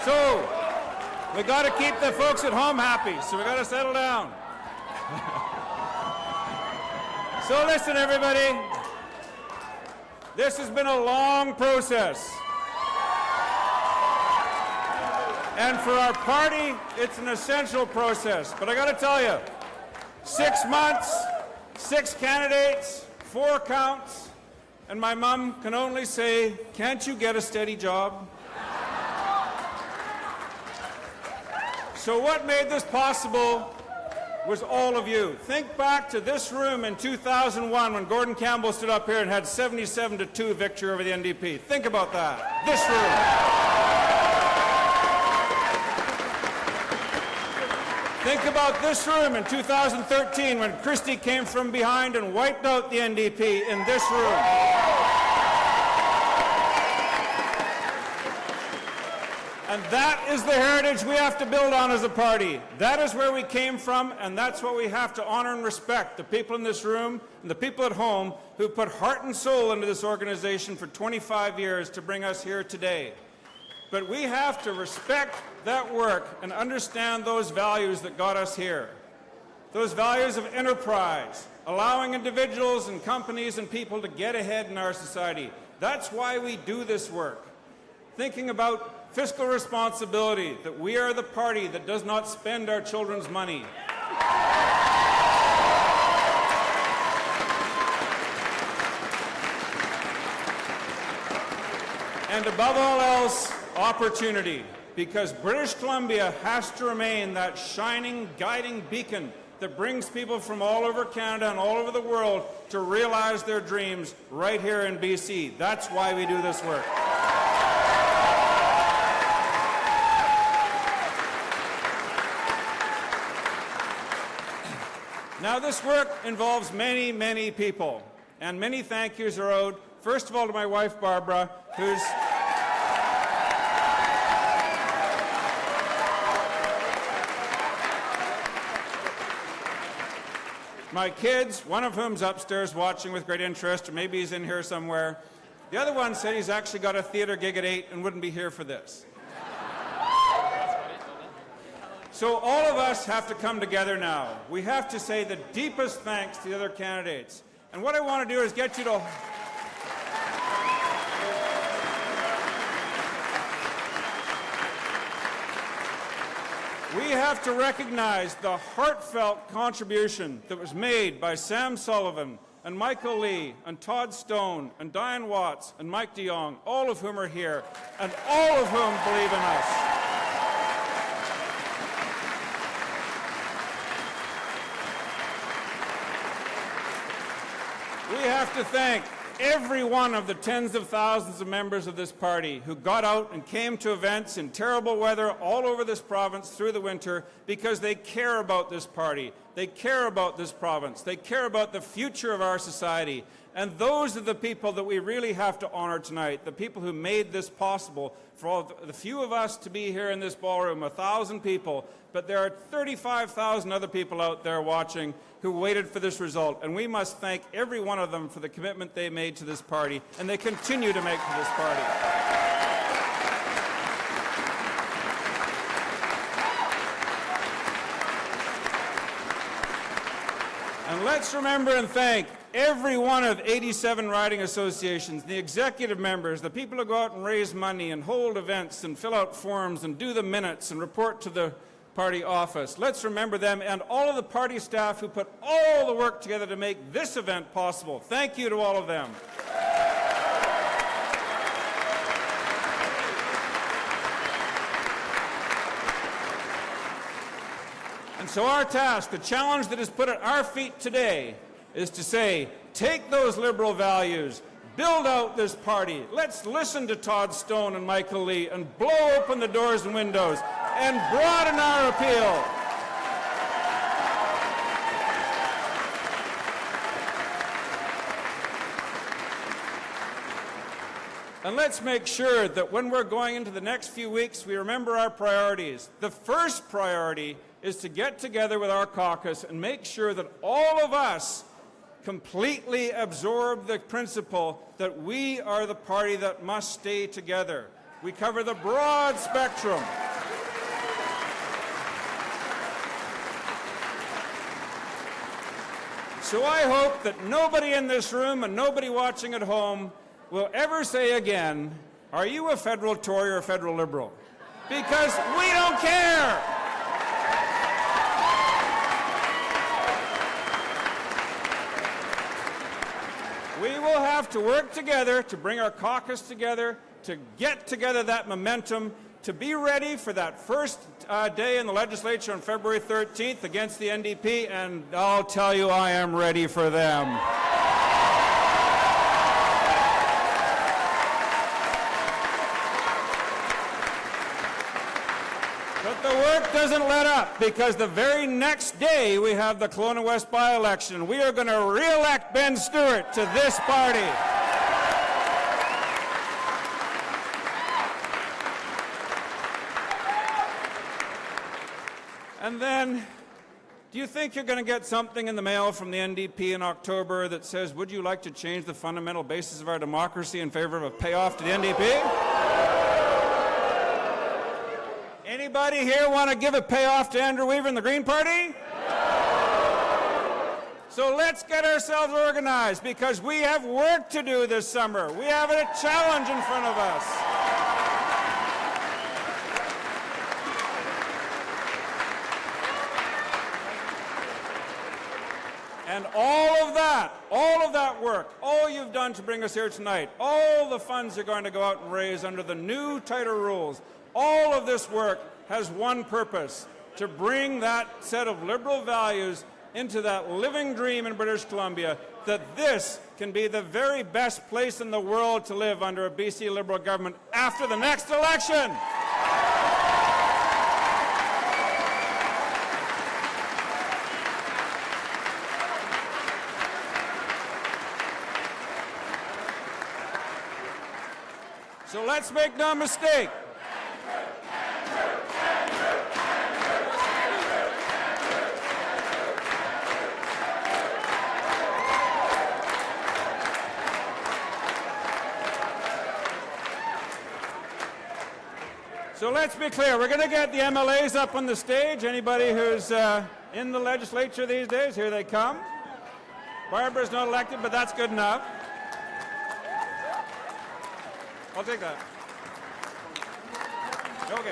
So, we got to keep the folks at home happy, so we got to settle down. So listen, everybody. This has been a long process. And for our party, it's an essential process. But I got to tell you, 6 months, 6 candidates, 4 counts, and my mom can only say, can't you get a steady job? So what made this possible was all of you. Think back to this room in 2001 when Gordon Campbell stood up here and had 77-2 victory over the NDP. Think about that. This room. Think about this room in 2013 when Christie came from behind and wiped out the NDP in this room. And that is the heritage we have to build on as a party. That is where we came from, and that's what we have to honor and respect. The people in this room and the people at home who put heart and soul into this organization for 25 years to bring us here today. But we have to respect that work and understand those values that got us here. Those values of enterprise, allowing individuals and companies and people to get ahead in our society. That's why we do this work. Thinking about fiscal responsibility, that we are the party that does not spend our children's money. And above all else, opportunity, because British Columbia has to remain that shining, guiding beacon that brings people from all over Canada and all over the world to realize their dreams right here in BC. That's why we do this work. Now, this work involves many, many people, and many thank yous are owed, first of all, to my wife, Barbara, who's my kids, one of whom's upstairs watching with great interest, or maybe he's in here somewhere. The other one said he's actually got a theater gig at 8 and wouldn't be here for this. So all of us have to come together now. We have to say the deepest thanks to the other candidates. And what I want to do is get you to... We have to recognize the heartfelt contribution that was made by Sam Sullivan and Michael Lee and Todd Stone and Diane Watts and Mike DeYoung, all of whom are here, and all of whom believe in us. We have to thank every one of the tens of thousands of members of this party who got out and came to events in terrible weather all over this province through the winter because they care about this party. They care about this province. They care about the future of our society. And those are the people that we really have to honor tonight, the people who made this possible for all the few of us to be here in this ballroom, 1,000 people, but there are 35,000 other people out there watching who waited for this result, and we must thank every one of them for the commitment they made to this party, and they continue to make to this party. And let's remember and thank every one of 87 riding associations, the executive members, the people who go out and raise money and hold events and fill out forms and do the minutes and report to the party office. Let's remember them and all of the party staff who put all the work together to make this event possible. Thank you to all of them. And so our task, the challenge that is put at our feet today, is to say, take those liberal values, build out this party. Let's listen to Todd Stone and Michael Lee and blow open the doors and windows and broaden our appeal. And let's make sure that when we're going into the next few weeks, we remember our priorities. The first priority is to get together with our caucus and make sure that all of us completely absorb the principle that we are the party that must stay together. We cover the broad spectrum. So I hope that nobody in this room and nobody watching at home will ever say again, are you a federal Tory or a federal Liberal? Because we don't care. We will have to work together to bring our caucus together, to get together that momentum, to be ready for that first day in the legislature on February 13th against the NDP, and I'll tell you, I am ready for them. But the work doesn't let up, because the very next day we have the Kelowna West by-election. We are going to re-elect Ben Stewart to this party. And then, do you think you're going to get something in the mail from the NDP in October that says, would you like to change the fundamental basis of our democracy in favor of a payoff to the NDP? Anybody here want to give a payoff to Andrew Weaver and the Green Party? So let's get ourselves organized, because we have work to do this summer. We have a challenge in front of us. And all of that work, all you've done to bring us here tonight, all the funds you're going to go out and raise under the new tighter rules, all of this work has one purpose: to bring that set of liberal values into that living dream in British Columbia, that this can be the very best place in the world to live under a BC Liberal government after the next election. So let's make no mistake. So let's be clear. We're going to get the MLAs up on the stage. Anybody who's in the legislature these days, here they come. Barbara's not elected, but that's good enough. I'll take that. Okay.